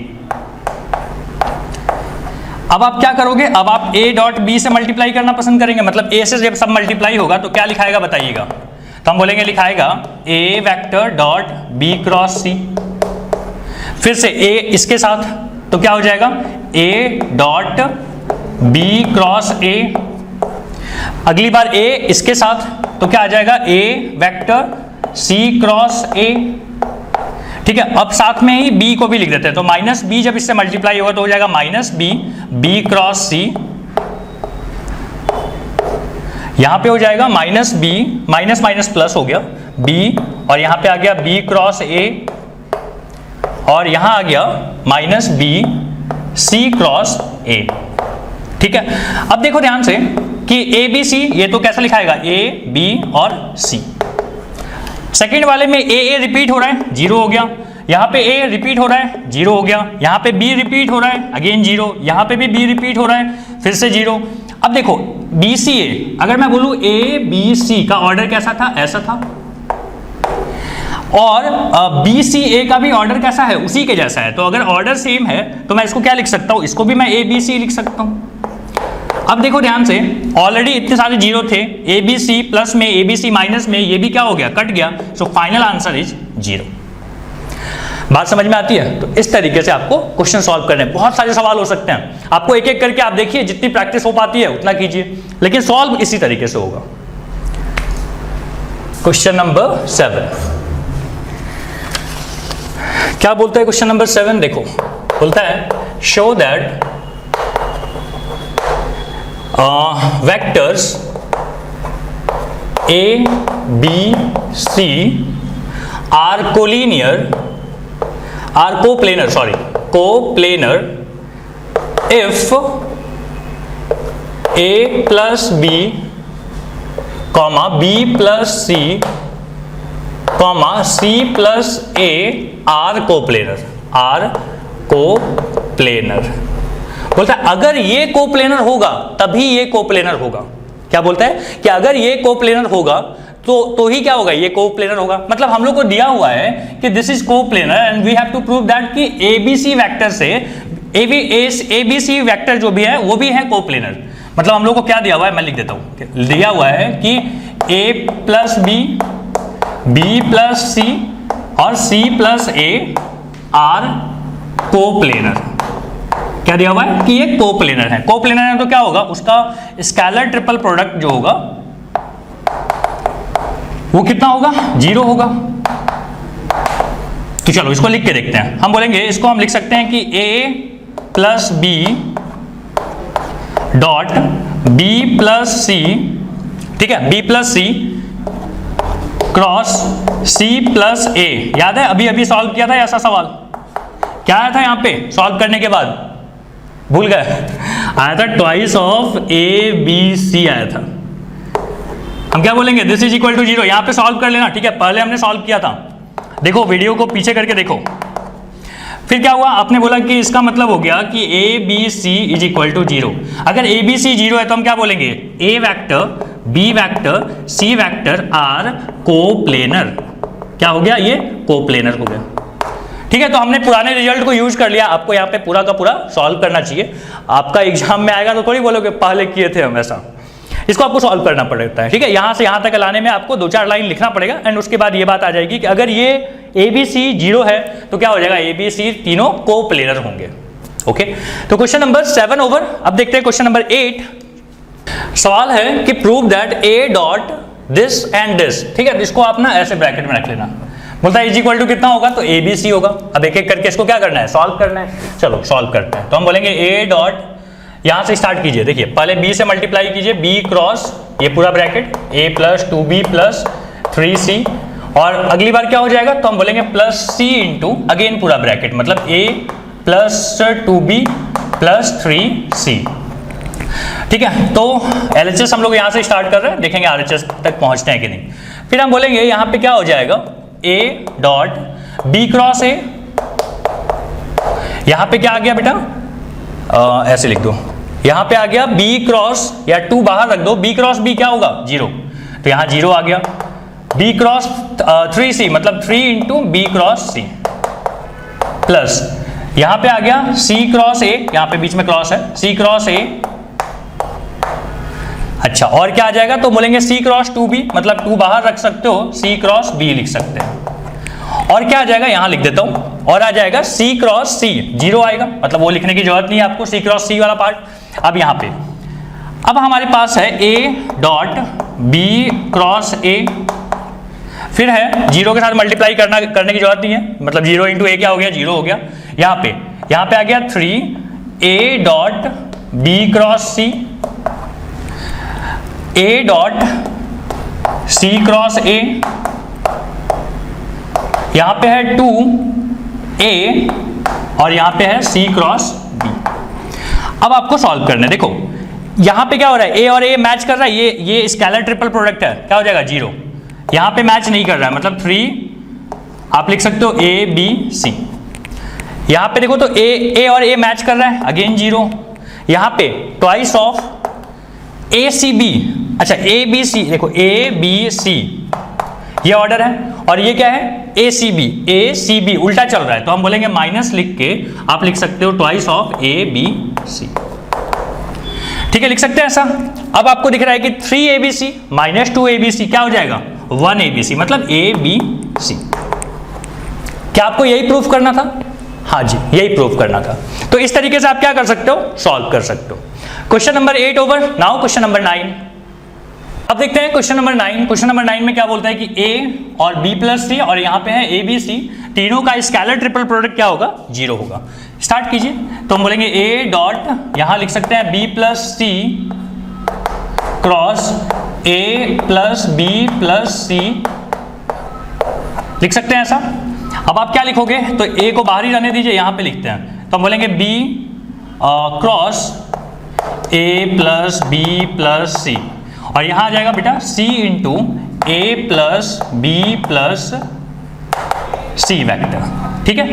अब आप क्या करोगे, अब आप a डॉट बी से मल्टीप्लाई करना पसंद करेंगे, मतलब a से जब सब मल्टीप्लाई होगा तो क्या लिखाएगा बताइएगा। तो हम बोलेंगे लिखाएगा a vector dot b cross c, फिर से a इसके साथ, तो क्या हो जाएगा a dot b cross a। अगली बार a इसके साथ, तो क्या आ जाएगा a vector c cross a, ठीक है, अब साथ में ही b को भी लिख देते हैं, तो माइनस बी जब इससे मल्टीप्लाई होगा तो हो जाएगा minus B, B cross C, यहां पे हो जाएगा minus B, minus minus plus हो गया बी, और यहां पे आ गया बी क्रॉस ए, और यहां आ गया minus B C cross A. ठीक है, अब देखो ध्यान से कि ए बी सी, ये तो कैसा लिखाएगा ए बी और सी। सेकंड वाले में ए रिपीट हो रहा है, जीरो हो गया, यहाँ पे ए रिपीट हो रहा है, जीरो हो गया, यहाँ पे बी रिपीट हो रहा है, अगेन जीरो, यहाँ पे भी बी रिपीट हो रहा है, फिर से जीरो। अब देखो बी सी ए, अगर मैं बोलूँ ए बी सी का ऑर्डर कैसा था, ऐसा था, और बी सी ए का भी ऑर्डर कैसा है, उसी के जैसा है। तो अगर ऑर्डर सेम है तो मैं इसको क्या लिख सकता हूँ, इसको भी मैं ए बी सी लिख सकता हूँ। अब देखो ध्यान से, ऑलरेडी इतने सारे जीरो थे, ए बी सी प्लस में ए बी सी माइनस में, ये भी क्या हो गया, कट गया, so final answer is zero. बात समझ में आती है? तो इस तरीके से आपको क्वेश्चन सॉल्व करने हैं। बहुत सारे सवाल हो सकते हैं, आपको एक एक करके आप देखिए, जितनी प्रैक्टिस हो पाती है उतना कीजिए, लेकिन सॉल्व इसी तरीके से होगा। क्वेश्चन नंबर 7 क्या बोलता है? क्वेश्चन नंबर 7 देखो, बोलता है show that vectors A, B, C are coplanar if A plus B, B plus C, C plus A are coplanar। बोलता है अगर ये कोप्लेनर होगा तभी ये कोप्लेनर होगा। क्या बोलता है कि अगर ये कोप्लेनर होगा तो ही क्या होगा, ये कोप्लेनर होगा। मतलब हम लोग को दिया हुआ है कि this is coplanar and we have to prove that कि एबीसी वेक्टर से एबीसी वेक्टर जो भी है वो भी है कोप्लेनर। मतलब हम लोग को क्या दिया हुआ है, मैं लिख देता हूं, दिया हुआ है कि A plus B, B plus C और C plus A are coplanar. क्या दिया हुआ है कि ये कोप्लेनर है। कोप्लेनर है तो क्या होगा, उसका स्केलर ट्रिपल प्रोडक्ट जो होगा वो कितना होगा, जीरो होगा। तो चलो इसको लिख के देखते हैं। हम बोलेंगे, इसको हम लिख सकते हैं कि a plus B dot B plus C, ठीक है, B plus C cross C plus A. याद है अभी अभी सॉल्व किया था ऐसा सवाल, क्या आया था यहां पे सॉल्व करने के बाद, भूल गए, आया था twice of A B C आया था। हम क्या बोलेंगे, this is equal to zero. यहां पे सॉल्व कर लेना, ठीक है, पहले हमने सॉल्व किया था, देखो वीडियो को पीछे करके देखो। फिर क्या हुआ, आपने बोला कि इसका मतलब हो गया कि A B C is equal to zero. अगर ए बी सी जीरो है तो हम क्या बोलेंगे, A vector B vector C vector are coplanar. क्या हो गया, ये कोप्लेनर हो गया। ठीक है, तो हमने पुराने रिजल्ट को यूज कर लिया। आपको यहाँ पे पूरा का पूरा सॉल्व करना चाहिए। आपका एग्जाम में आएगा तो थोड़ी बोलोगे पहले किए थे हम, ऐसा इसको आपको सॉल्व करना पड़ता है। ठीक है, यहाँ से यहाँ तक लाने में आपको 2-4 लाइन लिखना पड़ेगा एंड उसके बाद ये बात आ जाएगी कि अगर ये ए बी सी जीरो है तो क्या हो जाएगा, ए बी सी तीनों कोप्लेनर होंगे। ओके, तो क्वेश्चन नंबर 7 ओवर। अब देखते हैं क्वेश्चन नंबर 8। सवाल है कि prove that A dot this and this. ठीक है, इसको आप ना ऐसे ब्रैकेट में रख लेना। बोलता है इज इक्वल टू कितना होगा, तो ए बी सी होगा। अब एक एक करके इसको क्या करना है, सॉल्व करना है। चलो सॉल्व करते हैं। तो हम बोलेंगे ए डॉट, यहां से स्टार्ट कीजिए, देखिए पहले बी से मल्टीप्लाई कीजिए, बी क्रॉस ये पूरा ब्रैकेट ए प्लस 2b प्लस 3c, और अगली बार क्या हो जाएगा, तो हम बोलेंगे प्लस सी इंटू अगेन पूरा ब्रैकेट, मतलब ए प्लस 2b प्लस 3c। ठीक है, तो LHS हम लोग यहां से स्टार्ट कर रहे हैं, देखेंगे RHS तक पहुंचते हैं कि नहीं। फिर हम बोलेंगे यहां पे क्या हो जाएगा, A dot B cross A, यहां पे क्या आ गया बेटा, ऐसे लिख दो, यहां पे आ गया बी क्रॉस, या 2 बाहर रख दो, बी क्रॉस बी क्या होगा, जीरो, तो यहां जीरो आ गया। बी क्रॉस 3c मतलब 3 into B cross C, plus यहां पे आ गया सी क्रॉस ए, यहां पे बीच में क्रॉस है, सी क्रॉस ए। अच्छा, और क्या आ जाएगा, तो बोलेंगे सी क्रॉस 2b मतलब 2 बाहर रख सकते हो, सी क्रॉस b लिख सकते हैं। और क्या आ जाएगा, यहां लिख देता हूं, और आ जाएगा सी क्रॉस सी, जीरो आएगा, मतलब वो लिखने की जरूरत नहीं है आपको, सी क्रॉस सी वाला पार्ट। अब यहां पे अब हमारे पास है A dot B cross A, फिर है जीरो के साथ मल्टीप्लाई करने की जरूरत नहीं है, मतलब जीरो इंटू ए क्या हो गया, जीरो हो गया। यहाँ पे आ गया 3 a dot b cross c, a dot c cross a, यहाँ पे है 2a और यहाँ पे है c क्रॉस b। अब आपको सॉल्व करना है। देखो यहाँ पे क्या हो रहा है, a और a मैच कर रहा है, ये स्केलर ट्रिपल प्रोडक्ट है, क्या हो जाएगा, जीरो। यहाँ पे मैच नहीं कर रहा है, मतलब 3 आप लिख सकते हो a b c। यहाँ पे देखो तो a और a मैच कर रहा है, अगेन जीरो। यहाँ पे twice of a c b, अच्छा a b c, देखो a b c ये ऑर्डर है, और ये क्या है a c b उल्टा चल रहा है, तो हम बोलेंगे माइनस लिख के आप लिख सकते हो twice of a b c। ठीक है, लिख सकते हैं ऐसा। अब आपको दिख रहा है कि 3 abc माइनस 2 abc क्या हो जाएगा, 1 abc, मतलब a b c। क्या आपको यही प्रूफ करना था? हाँ जी, यही प्रूफ करना था। तो इस तरीके से आप क्या कर सकते हो, सॉल्व कर सकते हो। Question number 8 over. Now question number 9। अब देखते हैं क्वेश्चन नंबर 9। क्वेश्चन नंबर 9 में क्या बोलता है कि a और b प्लस सी, और यहाँ पे है a b c, तीनों का स्केलर ट्रिपल प्रोडक्ट क्या होगा, जीरो होगा। स्टार्ट कीजिए। तो हम बोलेंगे a डॉट, यहाँ लिख सकते हैं b plus C cross a plus b plus C, लिख सकते हैं ऐसा। अब आप क्या लिखोगे, तो a को बाहर ही रहने दीजिए, यहाँ पे लिखते हैं। तो हम बोलेंगे b cross a plus b plus C, और यहाँ आ जाएगा बेटा c into a plus b plus C vector. ठीक है,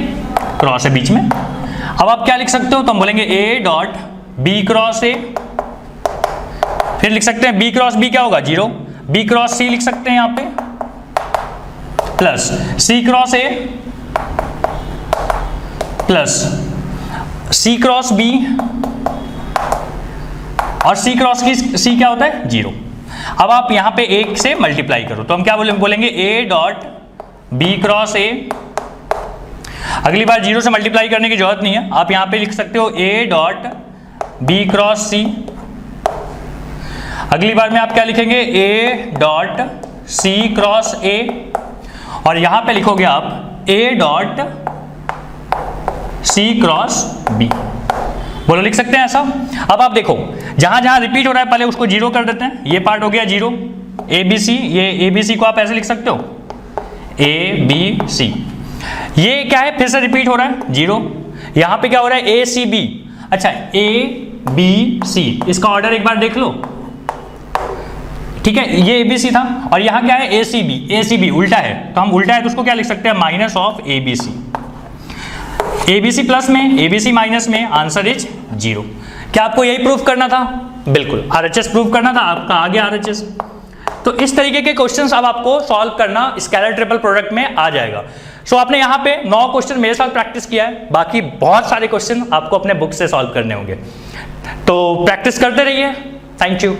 क्रॉस है बीच में। अब आप क्या लिख सकते हो, तो हम बोलेंगे a dot b cross a, फिर लिख सकते हैं b क्रॉस b क्या होगा, जीरो, b क्रॉस c लिख सकते हैं यहाँ पे, plus c cross a plus c cross b, और c क्रॉस की c क्या होता है, जीरो। अब आप यहाँ पे एक से मल्टीप्लाई करो, तो हम क्या बोलेंगे a dot b cross a। अगली बार जीरो से मल्टीप्लाई करने की जरूरत नहीं है, आप यहाँ पे लिख सकते हो a dot b cross c। अगली बार में आप क्या लिखेंगे, a dot c cross a, और यहाँ पे लिखोगे आप a dot c cross b। बोलो, लिख सकते हैं ऐसा। अब आप देखो जहां जहां रिपीट हो रहा है पहले उसको जीरो कर देते हैं। ये पार्ट हो गया जीरो, ए बी सी, ये ए बी सी को आप ऐसे लिख सकते हो ए बी सी। ये क्या है, फिर से रिपीट हो रहा है जीरो। यहाँ पे क्या हो रहा है, ए सी बी, अच्छा ए बी सी, इसका ऑर्डर एक बार देख लो। ठीक है, ये ए बी सी था, और यहाँ क्या है, ए सी बी उल्टा है, तो हम उल्टा है तो उसको क्या लिख सकते हैं, minus of A B C. A B C plus में, ए बी सी माइनस में, आंसर इज जीरो। क्या आपको यही प्रूफ करना था? बिल्कुल, आरएचएस प्रूफ करना था, आपका आ गया आरएचएस। तो इस तरीके के क्वेश्चंस अब आपको सॉल्व करना स्केलर ट्रिपल प्रोडक्ट में आ जाएगा। सो आपने यहाँ पे 9 क्वेश्चन मेरे साथ प्रैक्टिस किया है, बाकी बहुत सारे क्वेश्चन आपको अपने बुक से सॉल्व करने होंगे, तो प्रैक्टिस करते रहिए। Thank you.